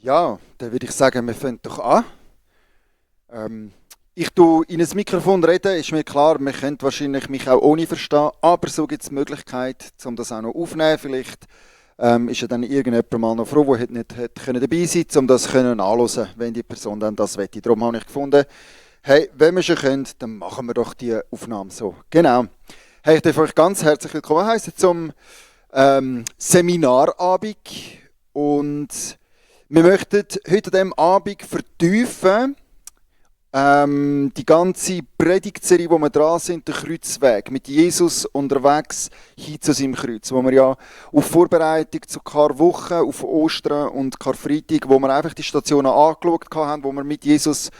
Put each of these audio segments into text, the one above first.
Ja, dann würde ich sagen, wir fangen doch an. Ähm, Ich tue in ein Mikrofon reden, ist mir klar, man könnte wahrscheinlich mich auch ohne verstehen, aber so gibt es die Möglichkeit, um das auch noch aufzunehmen. Vielleicht ist ja dann irgendjemand mal noch froh, der nicht hätte können dabei sein konnte, um das können anhören, wenn die Person dann das wette. Darum habe ich gefunden, hey, wenn wir schon können, dann machen wir doch die Aufnahme so. Genau. Hey, ich darf euch ganz herzlich willkommen heißen zum Seminarabend und wir möchten heute an diesem Abend vertiefen die ganze Predigtserie, wo wir dran sind, der Kreuzweg, mit Jesus unterwegs hin zu seinem Kreuz, wo wir ja auf Vorbereitung zu Karwoche, auf Ostern und Karfreitag, wo wir einfach die Stationen angeschaut haben, wo wir mit Jesus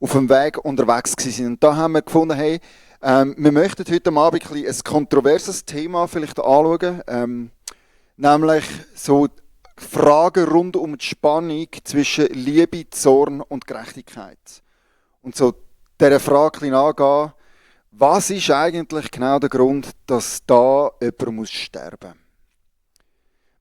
auf dem Weg unterwegs waren. Und da haben wir gefunden, hey, wir möchten heute Abend ein kontroverses Thema vielleicht anschauen, nämlich so Fragen rund um die Spannung zwischen Liebe, Zorn und Gerechtigkeit. Und so dieser Frage nachgehen, was ist eigentlich genau der Grund, dass da jemand muss sterben muss?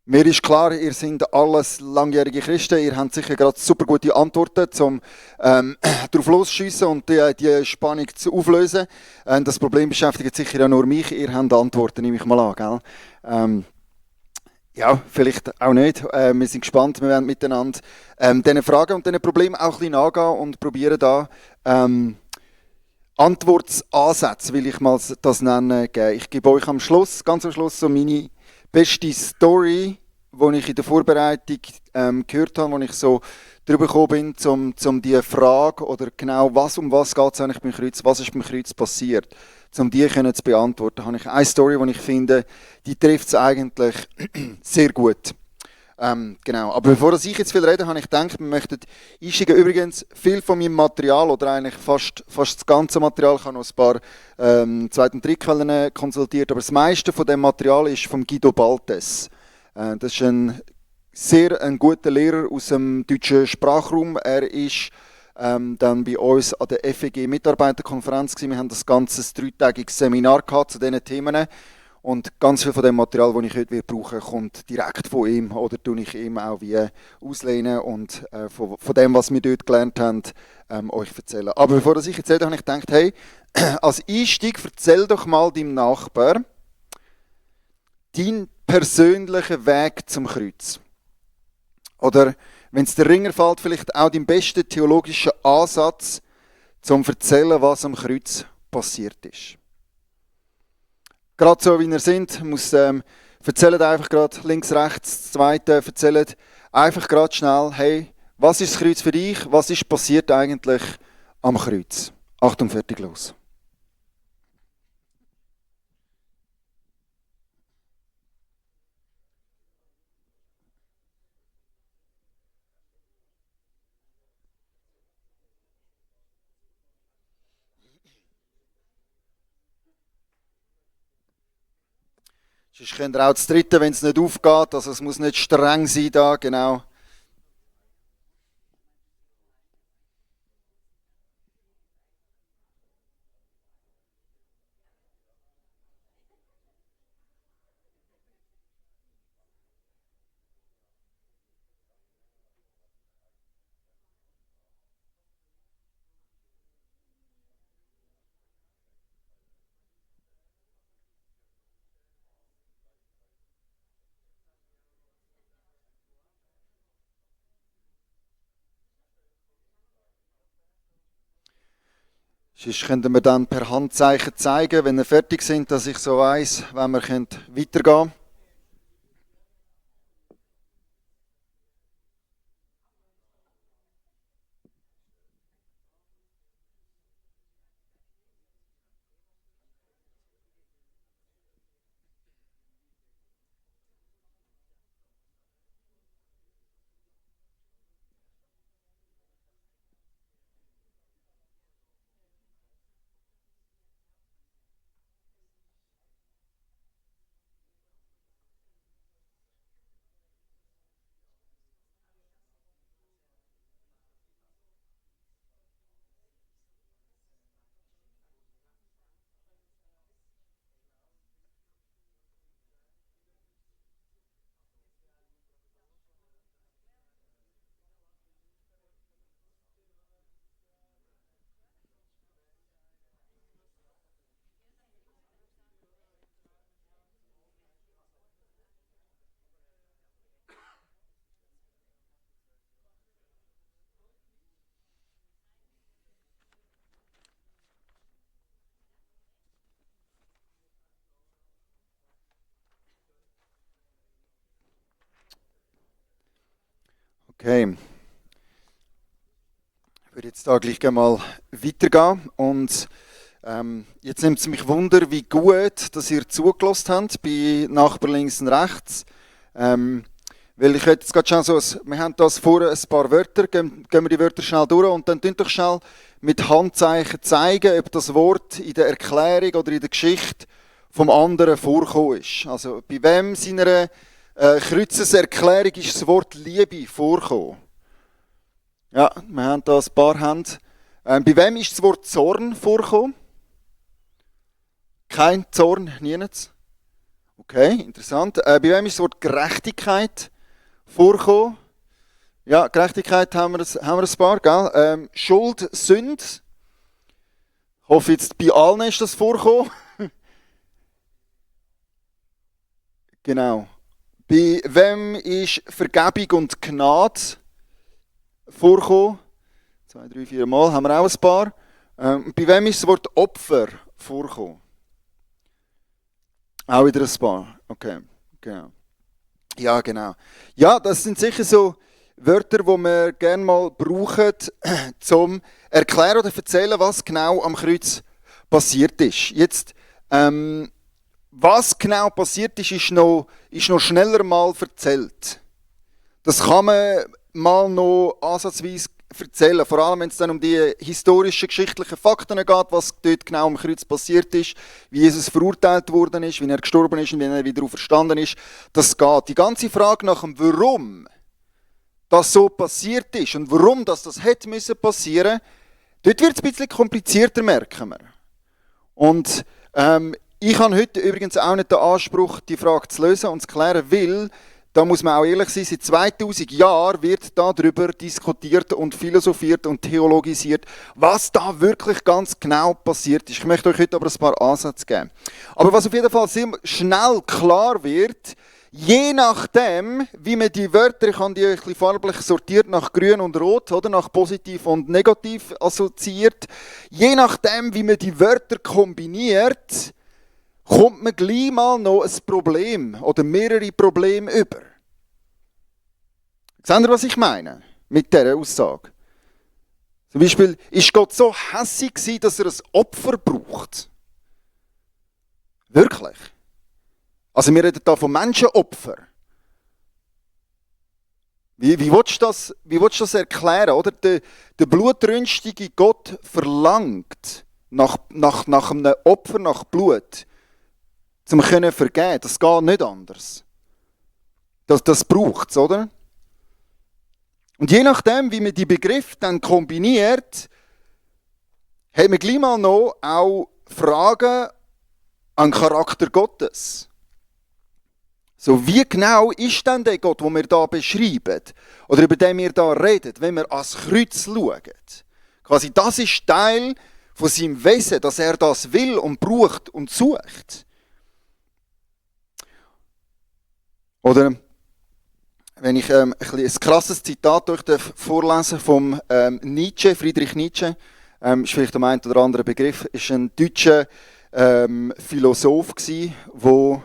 Mir ist klar, ihr seid alles langjährige Christen, ihr habt sicher gerade super gute Antworten, um darauf loszuschiessen und die Spannung zu auflösen. Das Problem beschäftigt sicher ja nur mich, ihr habt Antworten, nehme ich mal an. Gell? Ja, vielleicht auch nicht. Wir sind gespannt, wir werden miteinander diesen Fragen und diesen Problemen auch ein bisschen nachgehen und probieren da Antwortansätze, will ich mal das nennen, geben. Ich gebe euch am Schluss, ganz am Schluss, so meine beste Story, die ich in der Vorbereitung gehört habe, wo ich so drüber gekommen bin, um diese Frage oder genau um was geht es eigentlich beim Kreuz, was ist beim Kreuz passiert, um die können zu beantworten, habe ich eine Story, die ich finde, die trifft es eigentlich sehr gut. Genau. Aber bevor ich jetzt viel rede, habe ich gedacht, wir möchten einsteigen. Übrigens, viel von meinem Material, oder eigentlich fast das ganze Material, ich habe noch ein paar Zweit- und Drittquellen konsultiert, aber das meiste von dem Material ist von Guido Baltes. Das ist ein guter Lehrer aus dem deutschen Sprachraum. Er ist dann bei uns an der FEG Mitarbeiterkonferenz gewesen. Wir haben das ganze dreitägiges Seminar gehabt zu diesen Themen. Und ganz viel von dem Material, das ich heute brauchen werde, kommt direkt von ihm oder tue ich ihm auch wie auslehnen und von dem, was wir dort gelernt haben, euch erzählen. Aber bevor ich erzähle, habe ich gedacht, hey, als Einstieg erzähl doch mal deinem Nachbar deinen persönlichen Weg zum Kreuz. Oder, wenn es dir Ringer fällt, vielleicht auch deinen besten theologischen Ansatz, zum zu erzählen, was am Kreuz passiert ist. Gerade so, wie ihr seid, erzählt einfach gerade links, rechts, das Zweite, erzählt einfach gerade schnell, hey, was ist das Kreuz für dich? Was ist passiert eigentlich am Kreuz? Achtung, fertig, los. Sonst könnt ihr auch das Dritte, wenn es nicht aufgeht, also es muss nicht streng sein da, genau. Sonst könnt ihr mir dann per Handzeichen zeigen, wenn ihr fertig sind, dass ich so weiss, wenn wir weitergehen können. Okay, ich würde jetzt da gleich gerne mal weitergehen und jetzt nimmt es mich Wunder, wie gut, dass ihr zugelassen habt bei Nachbar links und rechts. Weil ich hätte jetzt gerade schon so, wir haben das vorher ein paar Wörter, gehen wir die Wörter schnell durch und dann tun doch schnell mit Handzeichen zeigen, ob das Wort in der Erklärung oder in der Geschichte vom anderen vorgekommen ist. Also bei wem seiner Kreuzeserklärung ist das Wort Liebe vorgekommen? Ja, wir haben da ein paar Hände. Bei wem ist das Wort Zorn vorgekommen? Kein Zorn, nirgends. Okay, interessant. Bei wem ist das Wort Gerechtigkeit vorgekommen? Ja, Gerechtigkeit haben wir ein paar, gell? Schuld, Sünde. Ich hoffe jetzt, bei allen ist das vorgekommen. Genau. Bei wem ist Vergebung und Gnade vorgekommen? 2, 3, 4 Mal haben wir auch ein paar. Bei wem ist das Wort Opfer vorgekommen? Auch wieder ein paar. Okay, genau. Ja, genau. Ja, das sind sicher so Wörter, die wir gerne mal brauchen, zum erklären oder erzählen, was genau am Kreuz passiert ist. Jetzt, was genau passiert ist, ist noch schneller mal erzählt. Das kann man mal noch ansatzweise erzählen, vor allem wenn es dann um die historischen, geschichtlichen Fakten geht, was dort genau am Kreuz passiert ist, wie Jesus verurteilt worden ist, wie er gestorben ist und wie er wieder auferstanden ist. Das geht. Die ganze Frage nach dem Warum das so passiert ist und warum das hätte müssen passieren, dort wird es ein bisschen komplizierter, merken wir. Und ich habe heute übrigens auch nicht den Anspruch, die Frage zu lösen und zu klären, weil, da muss man auch ehrlich sein, seit 2000 Jahren wird darüber diskutiert und philosophiert und theologisiert, was da wirklich ganz genau passiert ist. Ich möchte euch heute aber ein paar Ansätze geben. Aber was auf jeden Fall sehr schnell klar wird, je nachdem, wie man die Wörter, ich habe die ein bisschen farblich sortiert nach grün und rot, oder nach positiv und negativ assoziiert, je nachdem, wie man die Wörter kombiniert, kommt man gleich mal noch ein Problem oder mehrere Probleme über. Seht ihr, was ich meine mit dieser Aussage? Zum Beispiel, ist Gott so hässig gewesen, dass er ein Opfer braucht? Wirklich? Also wir reden hier von Menschenopfer. Wie willst du das erklären? Oder? Der blutrünstige Gott verlangt nach einem Opfer, nach Blut, zum können vergeben. Das geht nicht anders. Das braucht es, oder? Und je nachdem, wie man die Begriffe dann kombiniert, hat man gleich mal noch auch Fragen an den Charakter Gottes. So, wie genau ist denn der Gott, den wir hier beschreiben, oder über den wir hier reden, wenn wir ans Kreuz schauen? Quasi, das ist Teil von seinem Wesen, dass er das will und braucht und sucht. Oder wenn ich ein krasses Zitat vorlesen vom Nietzsche, Friedrich Nietzsche, ist vielleicht der ein oder andere Begriff, ist ein deutscher Philosoph gsi, der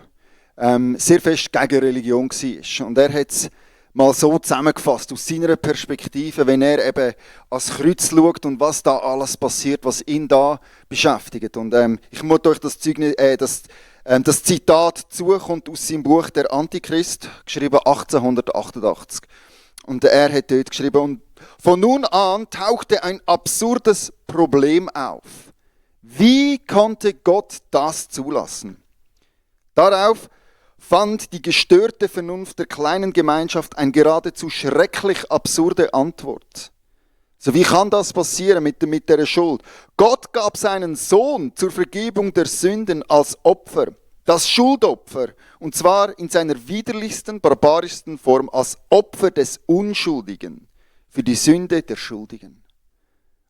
sehr fest gegen Religion war. Und er hat es mal so zusammengefasst, aus seiner Perspektive, wenn er eben ans Kreuz schaut und was da alles passiert, was ihn da beschäftigt. Und ich muss euch das Zitat zu, kommt aus seinem Buch «Der Antichrist», geschrieben 1888. Und er hat dort geschrieben, und von nun an tauchte ein absurdes Problem auf. Wie konnte Gott das zulassen? Darauf fand die gestörte Vernunft der kleinen Gemeinschaft eine geradezu schrecklich absurde Antwort. So, wie kann das passieren mit der Schuld? Gott gab seinen Sohn zur Vergebung der Sünden als Opfer, das Schuldopfer, und zwar in seiner widerlichsten, barbarischsten Form als Opfer des Unschuldigen für die Sünde der Schuldigen.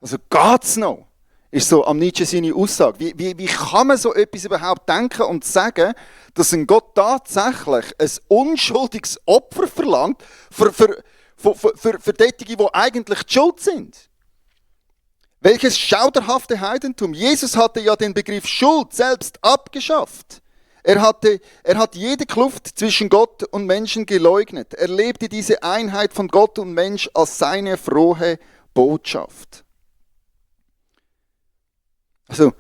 Also geht's noch? Ist so am Nietzsche seine Aussage. Wie kann man so etwas überhaupt denken und sagen, dass ein Gott tatsächlich ein unschuldiges Opfer verlangt für diejenigen, die eigentlich die Schuld sind? Welches schauderhafte Heidentum. Jesus hatte ja den Begriff Schuld selbst abgeschafft. Er hat jede Kluft zwischen Gott und Menschen geleugnet. Er lebte diese Einheit von Gott und Mensch als seine frohe Botschaft. Also,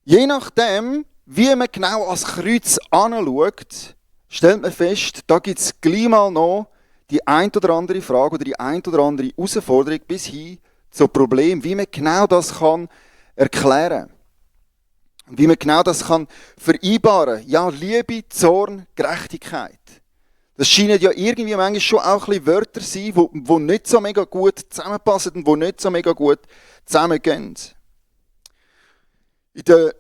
je nachdem, wie man genau ans Kreuz anschaut, stellt man fest, da gibt es gleich mal noch die ein oder andere Frage oder die ein oder andere Herausforderung bis hin zum Problem, wie man genau das kann erklären kann. Wie man genau das kann vereinbaren. Ja, Liebe, Zorn, Gerechtigkeit. Das scheinen ja irgendwie manchmal schon auch ein bisschen Wörter zu sein, die nicht so mega gut zusammenpassen und die nicht so mega gut zusammengehen. In der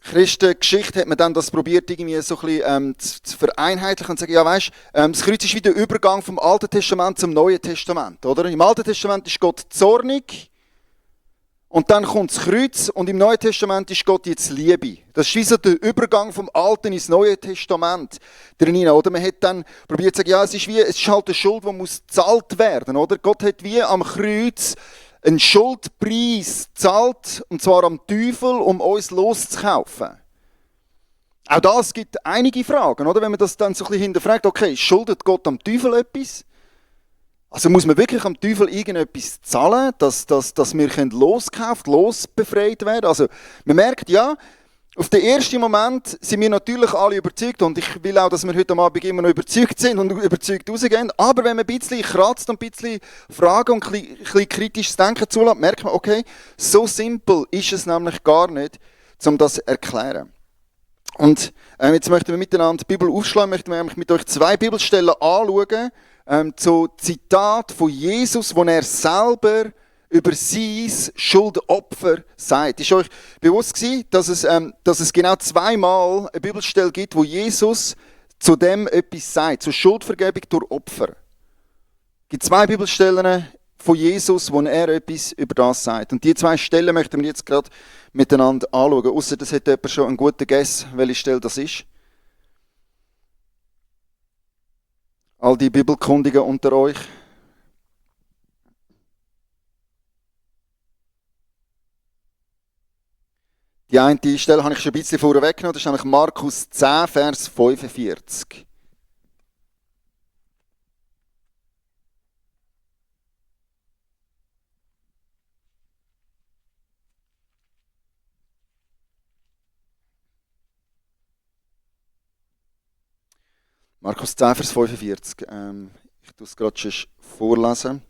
Christengeschichte hat man dann das probiert, irgendwie so ein bisschen zu vereinheitlichen und zu sagen, ja weisst, das Kreuz ist wie der Übergang vom Alten Testament zum Neuen Testament. Oder? Im Alten Testament ist Gott zornig und dann kommt das Kreuz und im Neuen Testament ist Gott jetzt Liebe. Das ist wie so der Übergang vom Alten ins Neue Testament drin. Oder man hat dann probiert zu sagen, ja, es ist halt eine Schuld, die muss gezahlt werden. Oder? Gott hat wie am Kreuz einen Schuldpreis zahlt, und zwar am Teufel, um uns loszukaufen. Auch das gibt einige Fragen, oder? Wenn man das dann so ein bisschen hinterfragt, okay, schuldet Gott am Teufel etwas? Also muss man wirklich am Teufel irgendetwas zahlen, dass wir losbefreit werden? Also man merkt, ja, auf den ersten Moment sind wir natürlich alle überzeugt und ich will auch, dass wir heute Abend immer noch überzeugt sind und überzeugt rausgehen. Aber wenn man ein bisschen kratzt und ein bisschen Fragen und ein bisschen kritisches Denken zulässt, merkt man, okay, so simpel ist es nämlich gar nicht, um das zu erklären. Und jetzt möchten wir miteinander die Bibel aufschlagen, möchten wir mit euch 2 Bibelstellen anschauen, so Zitat von Jesus, wo er selber über sein Schuldopfer sagt. Ist euch bewusst gewesen, dass es genau 2-mal eine Bibelstelle gibt, wo Jesus zu dem etwas sagt, zur Schuldvergebung durch Opfer. Es gibt 2 Bibelstellen von Jesus, wo er etwas über das sagt. Und die 2 Stellen möchten wir jetzt gerade miteinander anschauen. Ausser das hat jemand schon einen guten Guess, welche Stelle das ist. All die Bibelkundigen unter euch. Die eine Stelle habe ich schon ein bisschen vorweggenommen, das ist nämlich Markus 10, Vers 45. Markus 10, Vers 45. Ich tue es gerade schon vorlesen.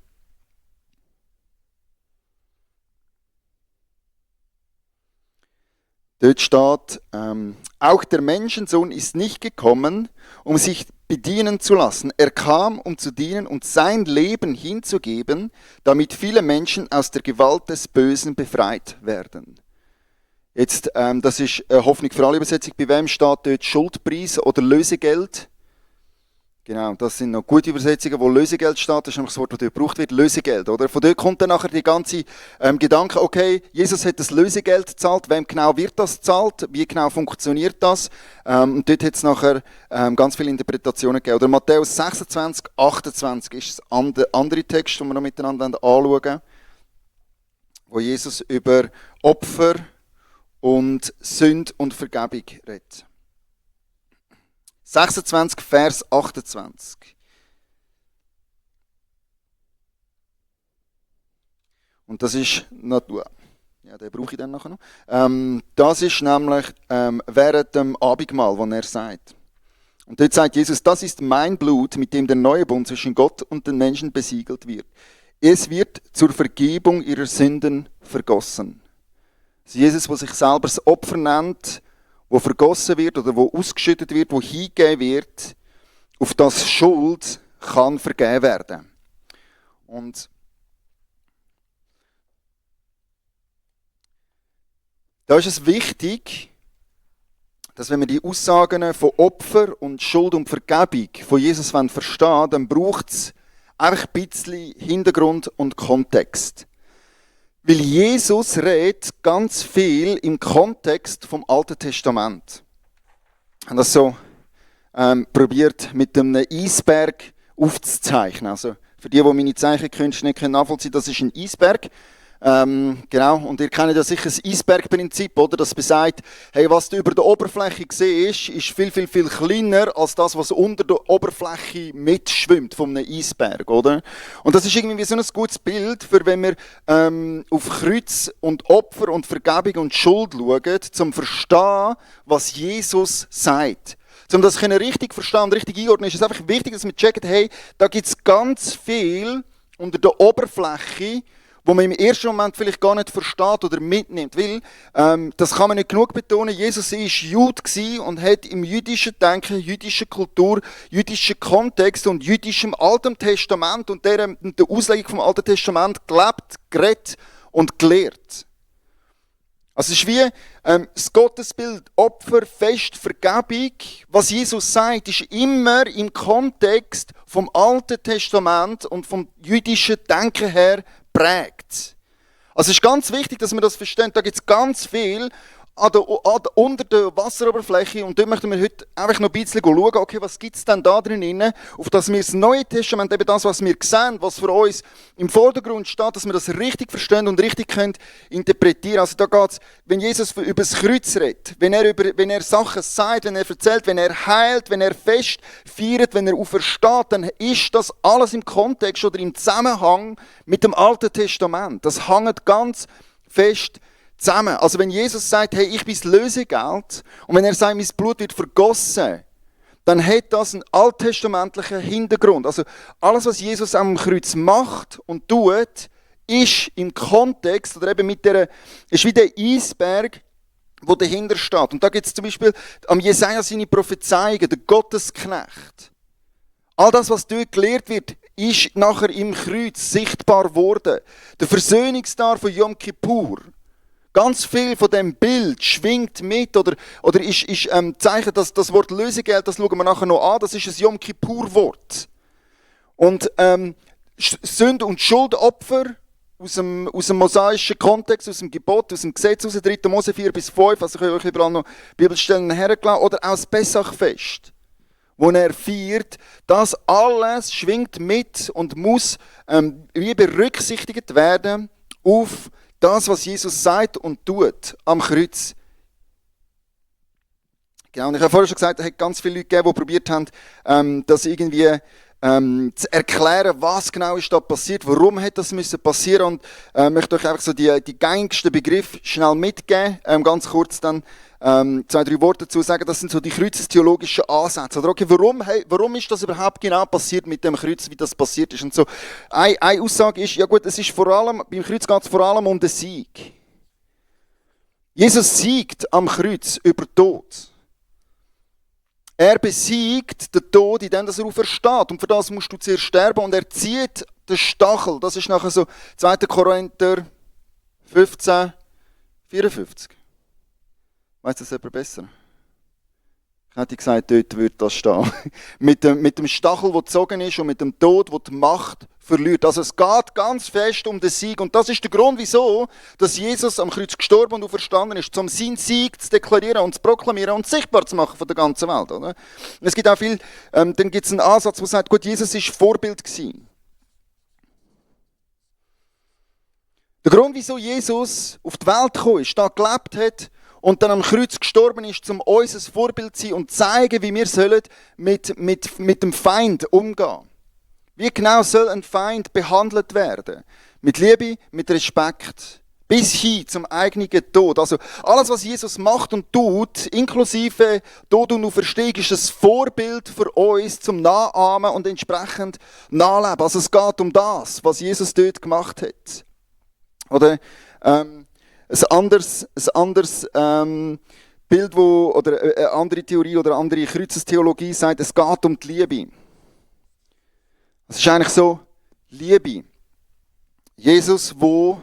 Dort steht, auch der Menschensohn ist nicht gekommen, um sich bedienen zu lassen. Er kam, um zu dienen und sein Leben hinzugeben, damit viele Menschen aus der Gewalt des Bösen befreit werden. Jetzt, das ist eine Hoffnung für alle Übersetzung. Bei wem steht dort Schuldpreis oder Lösegeld? Genau, das sind noch gute Übersetzungen, wo Lösegeld steht, das ist nämlich das Wort, das dort gebraucht wird, Lösegeld, oder? Von dort kommt dann nachher die ganze Gedanke, okay, Jesus hat das Lösegeld gezahlt, wem genau wird das gezahlt, wie genau funktioniert das? Und dort hat es nachher ganz viele Interpretationen gegeben. Oder Matthäus 26, 28 ist der andere Text, den wir noch miteinander anschauen, wo Jesus über Opfer und Sünde und Vergebung redet. 26, Vers 28. Und das ist, ja, den brauche ich dann nachher noch. Das ist nämlich während dem Abendmahl, wo er sagt. Und dort sagt Jesus, das ist mein Blut, mit dem der neue Bund zwischen Gott und den Menschen besiegelt wird. Es wird zur Vergebung ihrer Sünden vergossen. Das ist Jesus, der sich selber das Opfer nennt, wo vergossen wird oder wo ausgeschüttet wird, wo hingegeben wird, auf das Schuld kann vergeben werden. Und da ist es wichtig, dass wenn wir die Aussagen von Opfer und Schuld und Vergebung von Jesus verstehen wollen, dann braucht es einfach ein bisschen Hintergrund und Kontext. Weil Jesus redet ganz viel im Kontext vom Alten Testament. Ich habe das so probiert mit einem Eisberg aufzuzeichnen. Also für die meine Zeichenkünste nicht nachvollziehen können, das ist ein Eisberg. Genau, und ihr kennt ja sicher das Eisbergprinzip, oder? Das besagt, hey, was du über der Oberfläche siehst, ist viel, viel, viel kleiner als das, was unter der Oberfläche mitschwimmt von einem Eisberg, oder? Und das ist irgendwie so ein gutes Bild, für wenn wir auf Kreuz und Opfer und Vergebung und Schuld schauen, zum Verstehen, was Jesus sagt. Um das richtig verstehen und richtig einordnen, ist es einfach wichtig, dass wir checken, hey, da gibt es ganz viel unter der Oberfläche, wo man im ersten Moment vielleicht gar nicht versteht oder mitnimmt. Weil, das kann man nicht genug betonen, Jesus war Jude und hat im jüdischen Denken, jüdischer Kultur, jüdischen Kontext und jüdischem Alten Testament und der Auslegung vom Alten Testament gelebt, geredet und gelehrt. Also es ist wie das Gottesbild, Opfer, Fest, Vergebung. Was Jesus sagt, ist immer im Kontext vom Alten Testament und vom jüdischen Denken her prägt. Also es ist ganz wichtig, dass wir das verstehen. Da gibt es ganz viel unter der Wasseroberfläche und dort möchten wir heute einfach noch ein bisschen schauen, okay, was gibt es denn da drin, auf das wir das Neue Testament, eben das, was wir sehen, was für uns im Vordergrund steht, dass wir das richtig verstehen und richtig können interpretieren. Also da geht es, wenn Jesus über das Kreuz redet, wenn er Sachen sagt, wenn er erzählt, wenn er heilt, wenn er Fest feiert, wenn er aufersteht, dann ist das alles im Kontext oder im Zusammenhang mit dem Alten Testament. Das hängt ganz fest zusammen. Also wenn Jesus sagt, hey, ich bin das Lösegeld und wenn er sagt, mein Blut wird vergossen, dann hat das einen alttestamentlichen Hintergrund. Also alles, was Jesus am Kreuz macht und tut, ist im Kontext oder eben ist wie der Eisberg, wo dahinter steht. Und da gibt es zum Beispiel am Jesaja seine Prophezeiungen, der Gottesknecht. All das, was dort gelehrt wird, ist nachher im Kreuz sichtbar worden. Der Versöhnungstag von Yom Kippur. Ganz viel von dem Bild schwingt mit oder ist Zeichen, dass das Wort Lösegeld, das schauen wir nachher noch an, das ist ein Yom Kippur-Wort. Und Sünde- und Schuldopfer aus dem mosaischen Kontext, aus dem Gebot, aus dem Gesetz, aus 3. Mose 4 bis 5, also ich habe euch überall noch Bibelstellen hergelassen, oder auch das Pessachfest, wo er feiert, das alles schwingt mit und muss wie berücksichtigt werden auf das, was Jesus sagt und tut am Kreuz. Genau, und ich habe vorher schon gesagt, es hat ganz viele Leute gegeben, die probiert haben, das irgendwie zu erklären, was genau ist da passiert, warum hat das müssen passieren und möchte euch einfach so die gängigsten Begriffe schnell mitgeben, ganz kurz dann 2-3 Worte dazu sagen, das sind so die kreuzestheologischen Ansätze. Oder okay, warum ist das überhaupt genau passiert mit dem Kreuz, wie das passiert ist? Und so, eine Aussage ist, ja gut, beim Kreuz geht es vor allem um den Sieg. Jesus siegt am Kreuz über den Tod. Er besiegt den Tod, indem er aufersteht. Und für das musst du zuerst sterben. Und er zieht den Stachel. Das ist nachher so 2. Korinther 15, 54. Weiss das jemand besser? Ich hätte gesagt, dort würde das stehen. mit dem Stachel, der gezogen ist und mit dem Tod, der die Macht verliert. Also es geht ganz fest um den Sieg. Und das ist der Grund, wieso dass Jesus am Kreuz gestorben und auferstanden ist, um seinen Sieg zu deklarieren und zu proklamieren und sichtbar zu machen von der ganzen Welt. Oder? Es gibt auch viel, dann gibt es einen Ansatz, der sagt, gut, Jesus war Vorbild gewesen. Der Grund, wieso Jesus auf die Welt gekommen ist, da gelebt hat, und dann am Kreuz gestorben ist, um uns ein Vorbild zu sein und zu zeigen, wie wir sollen mit dem Feind umgehen. Wie genau soll ein Feind behandelt werden? Mit Liebe, mit Respekt. Bis hin zum eigenen Tod. Also alles, was Jesus macht und tut, inklusive Tod und Auferstehung, ist ein Vorbild für uns zum Nachahmen und entsprechend nachleben. Also es geht um das, was Jesus dort gemacht hat. Oder ein anderes Bild, oder eine andere Theorie oder eine andere Kreuzestheologie sagt, es geht um die Liebe. Es ist eigentlich so, Liebe. Jesus, wo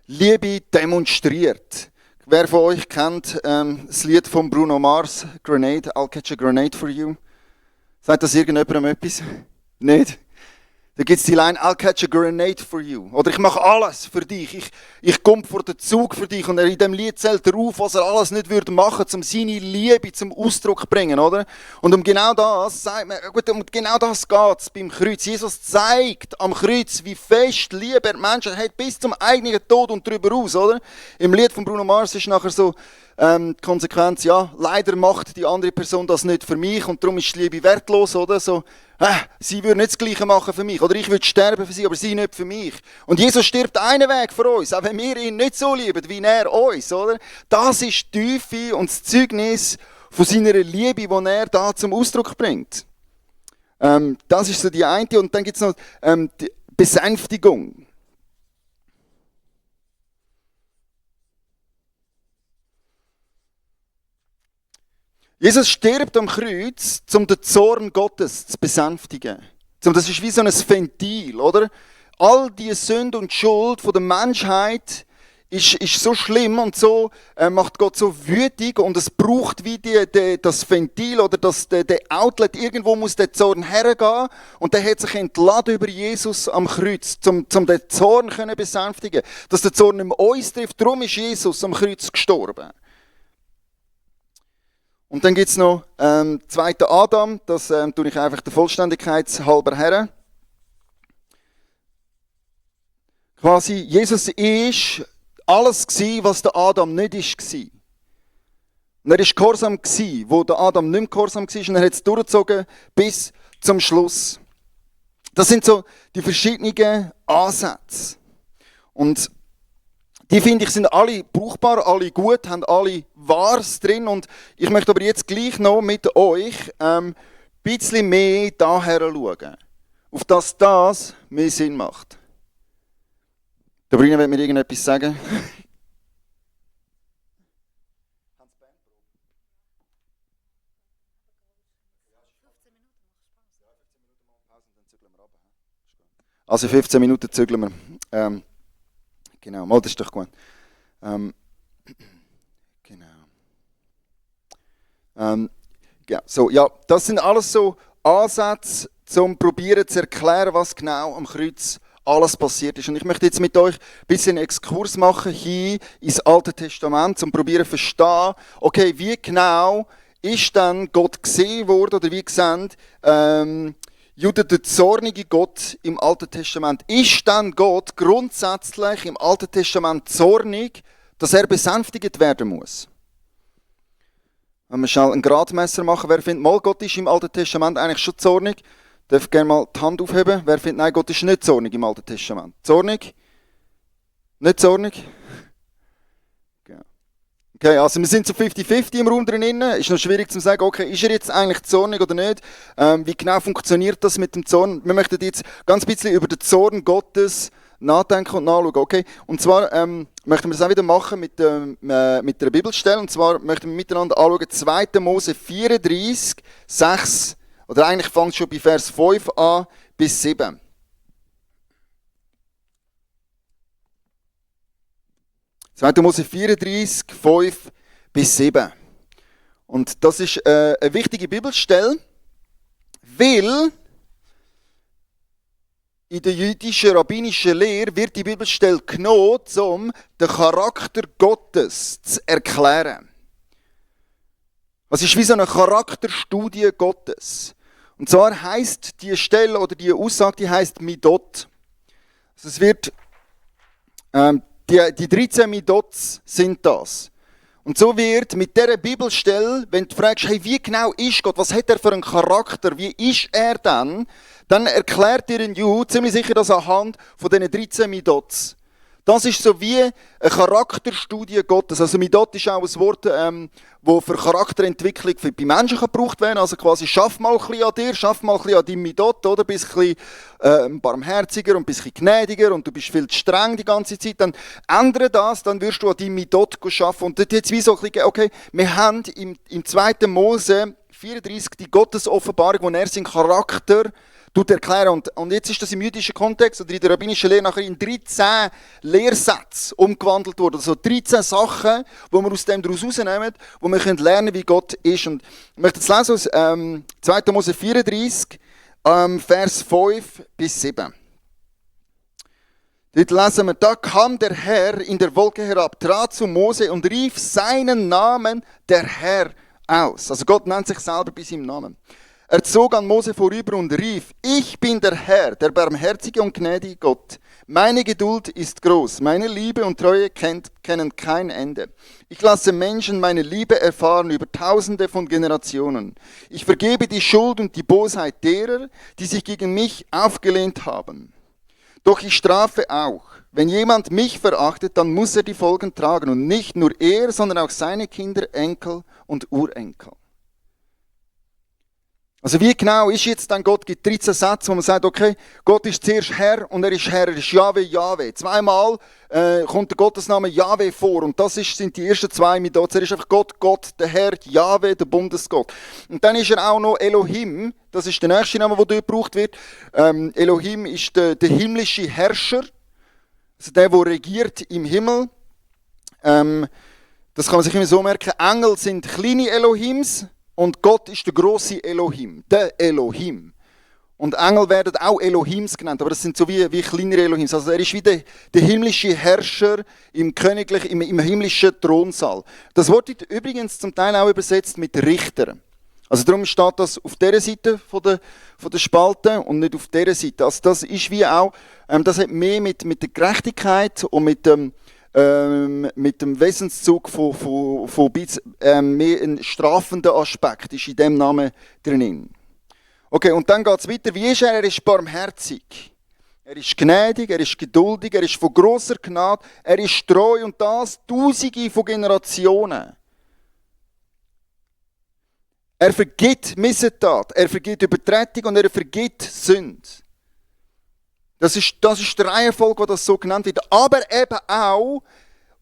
Liebe demonstriert. Wer von euch kennt das Lied von Bruno Mars, Grenade, I'll catch a grenade for you? Sagt das irgendjemandem etwas? Nicht? Da gibt es die Line, I'll catch a grenade for you. Oder ich mache alles für dich. Ich komme vor den Zug für dich. Und er in dem Lied zählt er auf, was er alles nicht würde machen, um seine Liebe zum Ausdruck zu bringen, oder? Und um genau das sagt man, gut, um genau das geht es beim Kreuz. Jesus zeigt am Kreuz, wie fest Liebe er die Menschen hat, bis zum eigenen Tod und darüber aus, oder? Im Lied von Bruno Mars ist nachher so, die Konsequenz, ja, leider macht die andere Person das nicht für mich und darum ist die Liebe wertlos, oder? So, sie würde nicht das Gleiche machen für mich, oder ich würde sterben für sie, aber sie nicht für mich. Und Jesus stirbt einen Weg für uns, auch wenn wir ihn nicht so lieben, wie er uns, oder? Das ist die Tiefe und das Zeugnis von seiner Liebe, die er da zum Ausdruck bringt. Das ist so die eine. Und dann gibt es noch die Besänftigung. Jesus stirbt am Kreuz, um den Zorn Gottes zu besänftigen. Das ist wie so ein Ventil, oder? All die Sünde und Schuld der Menschheit ist so schlimm und so macht Gott so wütig und es braucht wie das Ventil oder der Outlet. Irgendwo muss der Zorn hergehen und der hat sich entladen über Jesus am Kreuz, um den Zorn zu besänftigen. Dass der Zorn nicht mehr uns trifft, darum ist Jesus am Kreuz gestorben. Und dann gibt es noch zweiten Adam, das tue ich einfach der Vollständigkeit halber her. Quasi, Jesus ist alles gsi, was der Adam nicht war. Und er war gehorsam gsi, wo der Adam nicht mehr gehorsam war, und er hat es durchgezogen bis zum Schluss. Das sind so die verschiedenen Ansätze. Und die, finde ich, sind alle brauchbar, alle gut, haben alle Wahres drin. Und ich möchte aber jetzt gleich noch mit euch ein bisschen mehr daher schauen. Auf dass das mehr Sinn macht. Sabrina, will mir irgendetwas sagen? Also 15 Minuten zügeln wir. Genau, mal, das ist doch gut. Ja, das sind alles so Ansätze, um probieren zu erklären, was genau am Kreuz alles passiert ist. Und ich möchte jetzt mit euch ein bisschen einen Exkurs machen hier ins Alte Testament, um probieren zu verstehen, okay, wie genau ist dann Gott gesehen worden, oder wie sehen Juden der zornige Gott im Alten Testament. Ist dann Gott grundsätzlich im Alten Testament zornig, dass er besänftigt werden muss? Wenn wir schnell ein Gradmesser machen, wer findet, mal Gott ist im Alten Testament eigentlich schon zornig? Darf gerne mal die Hand aufheben. Wer findet, nein, Gott ist nicht zornig im Alten Testament? Zornig? Nicht zornig? Okay, also wir sind so 50-50 im Raum drin. Ist noch schwierig zu sagen, okay, ist er jetzt eigentlich zornig oder nicht? Wie genau funktioniert das mit dem Zorn? Wir möchten jetzt ganz bisschen über den Zorn Gottes nachdenken und nachschauen, okay? Und zwar möchten wir das auch wieder machen mit der Bibelstelle. Und zwar möchten wir miteinander anschauen 2. Mose 34, 6, oder eigentlich fängt es schon bei Vers 5 an bis 7. Mose 34, 5 bis 7. Und das ist eine wichtige Bibelstelle, weil in der jüdischen, rabbinischen Lehre wird die Bibelstelle genommen, um den Charakter Gottes zu erklären. Es ist wie so eine Charakterstudie Gottes. Und zwar heisst die Stelle oder die Aussage, die heisst Midot. Also es wird die 13 Midots sind das. Und so wird mit dieser Bibelstelle, wenn du fragst, hey, wie genau ist Gott, was hat er für einen Charakter, wie ist er dann erklärt dir ein Jude ziemlich sicher das anhand von diesen 13 Midots. Das ist so wie eine Charakterstudie Gottes. Also Midot ist auch ein Wort, das für Charakterentwicklung bei Menschen gebraucht werden kann. Also quasi, schaff mal ein bisschen an dir, schaff mal ein bisschen an deinem Midot, oder? Bist ein bisschen barmherziger und ein bisschen gnädiger und du bist viel zu streng die ganze Zeit. Dann ändere das, dann wirst du an deinem Midot arbeiten. Und dort jetzt wie so ein bisschen, okay, wir haben im 2. Mose 34 die Gottesoffenbarung, wo er seinen Charakter erklären. Und jetzt ist das im jüdischen Kontext oder in der rabbinischen Lehre nachher in 13 Lehrsätze umgewandelt worden. Also 13 Sachen, die wir aus dem daraus herausnehmen, wo wir lernen können, wie Gott ist. Und ich möchte jetzt lesen aus 2. Mose 34, Vers 5 bis 7. Dort lesen wir, da kam der Herr in der Wolke herab, trat zu Mose und rief seinen Namen, der Herr, aus. Also Gott nennt sich selber bei seinem Namen. Er zog an Mose vorüber und rief, ich bin der Herr, der barmherzige und gnädige Gott. Meine Geduld ist groß, meine Liebe und Treue kennen kein Ende. Ich lasse Menschen meine Liebe erfahren über Tausende von Generationen. Ich vergebe die Schuld und die Bosheit derer, die sich gegen mich aufgelehnt haben. Doch ich strafe auch. Wenn jemand mich verachtet, dann muss er die Folgen tragen. Und nicht nur er, sondern auch seine Kinder, Enkel und Urenkel. Also wie genau ist jetzt dann Gott? Es gibt 13 Sätze, wo man sagt, okay, Gott ist zuerst Herr und er ist Herr, er ist Jahwe, Jahwe. Zweimal kommt der Gottesname Jahwe vor und das sind die ersten zwei mit dort. Er ist einfach Gott, Gott, der Herr, Jahwe, der Bundesgott. Und dann ist er auch noch Elohim, das ist der nächste Name, der dort gebraucht wird. Elohim ist der himmlische Herrscher, also der regiert im Himmel. Das kann man sich immer so merken, Engel sind kleine Elohims. Und Gott ist der grosse Elohim, der Elohim. Und Engel werden auch Elohims genannt, aber das sind so wie kleinere Elohims. Also er ist wie der himmlische Herrscher im himmlischen Thronsaal. Das Wort wird übrigens zum Teil auch übersetzt mit Richter. Also darum steht das auf dieser Seite von der Spalte und nicht auf dieser Seite. Also das ist wie auch, das hat mehr mit der Gerechtigkeit und mit dem Wesenszug von mehr ein strafender Aspekt ist in dem Namen drin. Okay, und dann geht es weiter. Wie ist er? Er ist barmherzig. Er ist gnädig, er ist geduldig, er ist von grosser Gnade, er ist treu und das Tausende von Generationen. Er vergibt Missetat, er vergibt Übertretung und er vergibt Sünde. Das ist die Reihenfolge, die das so genannt wird. Aber eben auch,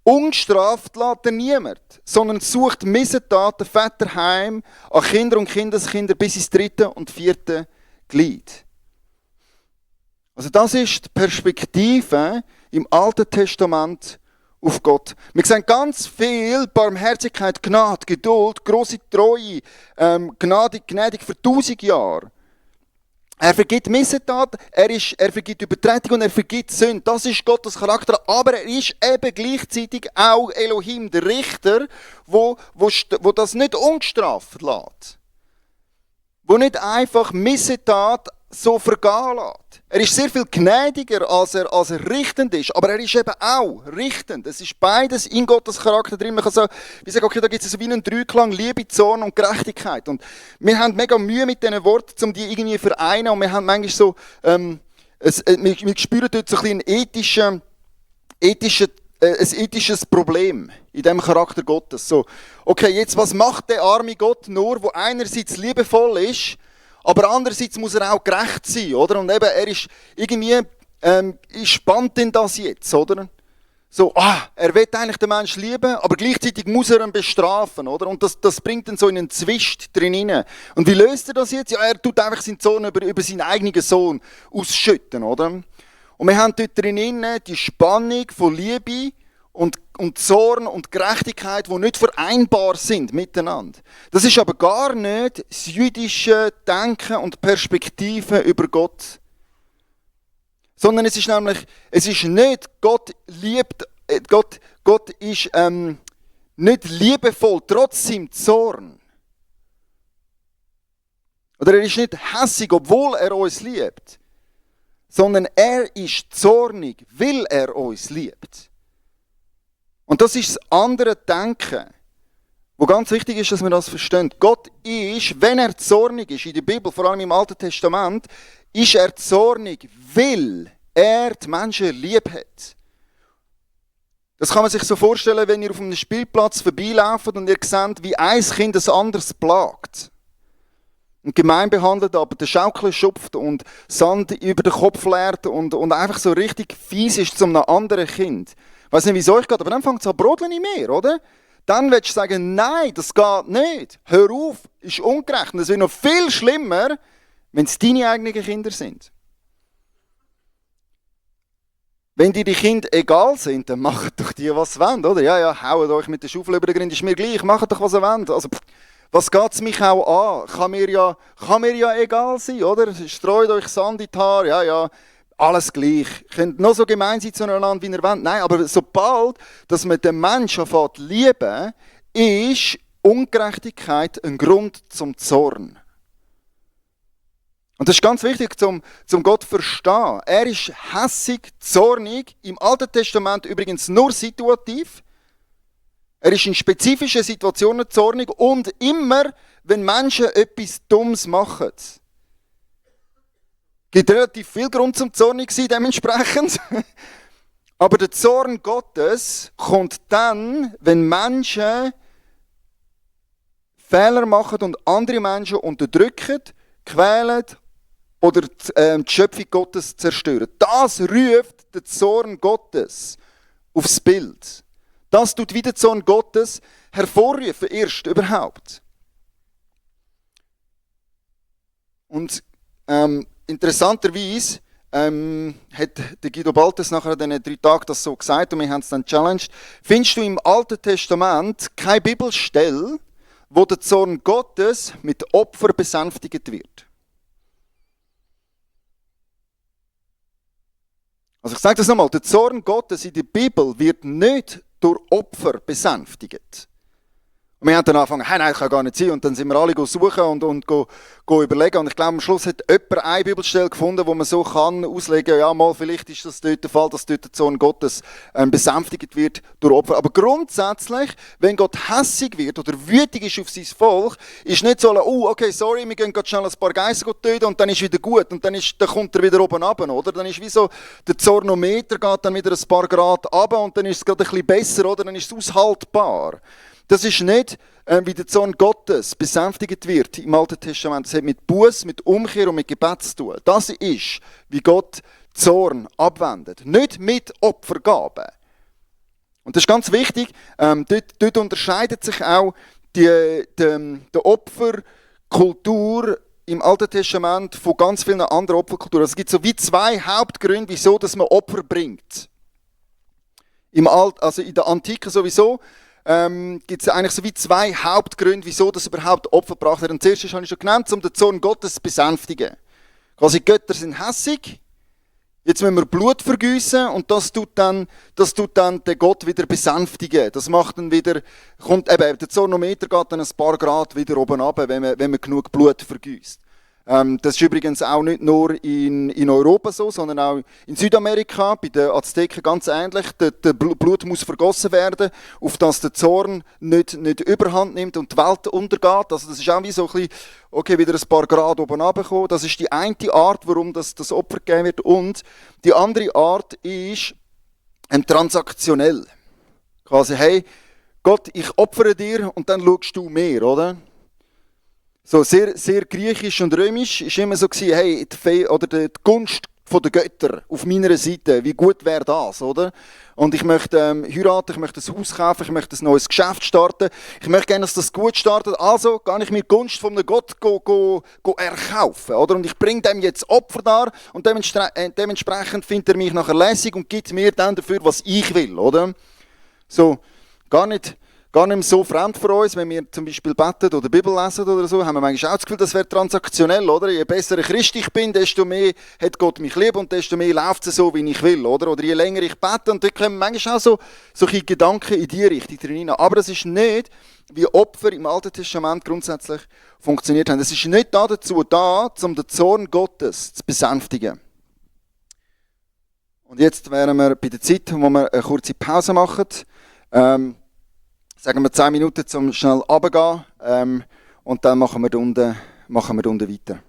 ungestraft lässt er niemand, sondern sucht Missetaten, Väter heim, an Kinder und Kindeskinder bis ins 3. und 4. Glied. Also das ist die Perspektive im Alten Testament auf Gott. Wir sehen ganz viel Barmherzigkeit, Gnade, Geduld, grosse Treue, gnädig für 1000 Jahre. Er vergibt Missetaten, er vergibt Übertretung und er vergibt Sünde. Das ist Gottes Charakter. Aber er ist eben gleichzeitig auch Elohim, der Richter, wo das nicht ungestraft lässt. Wo nicht einfach Missetat so vergehen lässt. Er ist sehr viel gnädiger, als er richtend ist. Aber er ist eben auch richtend. Es ist beides in Gottes Charakter drin. Man kann so, wie sagen, okay, da gibt es so wie einen Dreiklang, Liebe, Zorn und Gerechtigkeit. Und wir haben mega Mühe mit diesen Worten, um die irgendwie zu vereinen. Und wir haben manchmal so, wir spüren dort so ein bisschen ein ethisches Problem in diesem Charakter Gottes. So, okay, jetzt was macht der arme Gott nur, wo einerseits liebevoll ist, aber andererseits muss er auch gerecht sein, oder? Und eben, er ist irgendwie, spannt denn das jetzt, oder? So, er will eigentlich den Menschen lieben, aber gleichzeitig muss er ihn bestrafen, oder? Und das bringt ihn so in einen Zwist drin rein. Und wie löst er das jetzt? Ja, er tut einfach seinen Zorn über seinen eigenen Sohn ausschütten, oder? Und wir haben dort drin die Spannung von Liebe und Zorn und Gerechtigkeit, die nicht vereinbar sind miteinander. Das ist aber gar nicht das jüdische Denken und Perspektive über Gott. Sondern es ist nicht, Gott ist nicht liebevoll, trotz seinem Zorn. Oder er ist nicht hässig, obwohl er uns liebt. Sondern er ist zornig, weil er uns liebt. Und das ist das andere Denken, wo ganz wichtig ist, dass wir das verstehen. Gott ist, wenn er zornig ist, in der Bibel, vor allem im Alten Testament, ist er zornig, weil er die Menschen lieb hat. Das kann man sich so vorstellen, wenn ihr auf einem Spielplatz vorbeilauft und ihr seht, wie ein Kind ein anderes plagt. Und gemein behandelt, aber den Schaukel schupft und Sand über den Kopf leert und einfach so richtig fies ist zu einem anderen Kind. Ich weiss nicht, wie es euch geht, aber dann fängt es an brodeln in mir, oder? Dann willst du sagen, nein, das geht nicht. Hör auf, ist ungerecht. Und es wird noch viel schlimmer, wenn es deine eigenen Kinder sind. Wenn dir die Kinder egal sind, dann macht doch die, was sie wollen, oder? Ja, haut euch mit der Schaufel über den Grind, ist mir gleich, macht doch, was ihr wollt. Also, Was geht es mich auch an? Kann mir ja egal sein, oder? Streut euch Sand in die Haare, ja, ja, alles gleich. Ihr könnt noch so gemein sein zueinander, wie ihr wollt. Nein, aber sobald, dass man den Menschen anfängt zu lieben, ist Ungerechtigkeit ein Grund zum Zorn. Und das ist ganz wichtig, zum Gott zu verstehen. Er ist hässig, zornig, im Alten Testament übrigens nur situativ. Er ist in spezifischen Situationen zornig und immer, wenn Menschen etwas Dummes machen. Es gibt relativ viel Grund zum zornig sein, dementsprechend. Aber der Zorn Gottes kommt dann, wenn Menschen Fehler machen und andere Menschen unterdrücken, quälen oder die Schöpfung Gottes zerstören. Das ruft den Zorn Gottes aufs Bild. Das tut wieder den Zorn Gottes hervorrufen, erst überhaupt. Und interessanterweise hat der Guido Baltes nachher an diesen 3 Tagen das so gesagt und wir haben es dann challenged. Findest du im Alten Testament keine Bibelstelle, wo der Zorn Gottes mit Opfer besänftigt wird? Also ich sage das nochmal, der Zorn Gottes in der Bibel wird nicht durch Opfer besänftigt. Und wir haben dann angefangen, hey, nein, das kann gar nicht sein. Und dann sind wir alle suchen und überlegen. Und ich glaube, am Schluss hat jemand eine Bibelstelle gefunden, wo man so kann auslegen, ja, mal, vielleicht ist das dort der Fall, dass dort der Zorn Gottes besänftigt wird durch Opfer. Aber grundsätzlich, wenn Gott hässig wird oder wütig ist auf sein Volk, ist nicht so, okay, sorry, wir gehen gerade schnell ein paar Geister töten und dann ist wieder gut. Und dann kommt er wieder oben runter, oder? Dann ist wie so, der Zornometer geht dann wieder ein paar Grad runter und dann ist es gerade ein bisschen besser, oder? Dann ist es aushaltbar. Das ist nicht, wie der Zorn Gottes besänftigt wird im Alten Testament. Das hat mit Buß, mit Umkehr und mit Gebet zu tun. Das ist, wie Gott Zorn abwendet. Nicht mit Opfergaben. Und das ist ganz wichtig. Dort unterscheidet sich auch die Opferkultur im Alten Testament von ganz vielen anderen Opferkulturen. Also es gibt so wie 2 Hauptgründe, wieso dass man Opfer bringt. Also in der Antike sowieso. Gibt es eigentlich so wie 2 Hauptgründe, wieso das überhaupt Opfer gebracht wird. Und zuerst habe ich schon genannt, um den Zorn Gottes zu besänftigen. Quasi Götter sind hässig, jetzt müssen wir Blut vergießen und das tut dann den Gott wieder besänftigen. Das macht dann wieder, der Zornometer geht dann ein paar Grad wieder oben runter, wenn man genug Blut vergießt. Das ist übrigens auch nicht nur in Europa so, sondern auch in Südamerika, bei den Azteken ganz ähnlich. Der Blut muss vergossen werden, auf dass der Zorn nicht überhand nimmt und die Welt untergeht. Also das ist auch wie so ein bisschen, okay, wieder ein paar Grad oben runterkommen. Das ist die eine Art, warum das Opfer gegeben wird. Und die andere Art ist transaktionell. Quasi, hey, Gott, ich opfere dir und dann schaust du mir, oder? So sehr, sehr griechisch und römisch ist immer so gewesen, hey, die Gunst der Götter auf meiner Seite, wie gut wäre das, oder? Und ich möchte heiraten, ich möchte ein Haus kaufen, ich möchte ein neues Geschäft starten, ich möchte gerne, dass das gut startet, also kann ich mir die Gunst von einem Gott erkaufen, oder? Und ich bringe dem jetzt Opfer dar und dementsprechend findet er mich nachher lässig und gibt mir dann dafür, was ich will, oder? So, gar nicht mehr so fremd für uns, wenn wir zum Beispiel beten oder Bibel lesen oder so, haben wir manchmal auch das Gefühl, das wäre transaktionell, oder? Je besser Christ ich bin, desto mehr hat Gott mich lieb und desto mehr läuft es so, wie ich will, oder? Oder je länger ich bete, und da kommen manchmal auch solche Gedanken in die Richtung drin. Aber das ist nicht, wie Opfer im Alten Testament grundsätzlich funktioniert haben. Es ist nicht dazu da, um den Zorn Gottes zu besänftigen. Und jetzt wären wir bei der Zeit, wo wir eine kurze Pause machen. Sagen wir 10 Minuten, um schnell runterzugehen. Und dann machen wir unten weiter.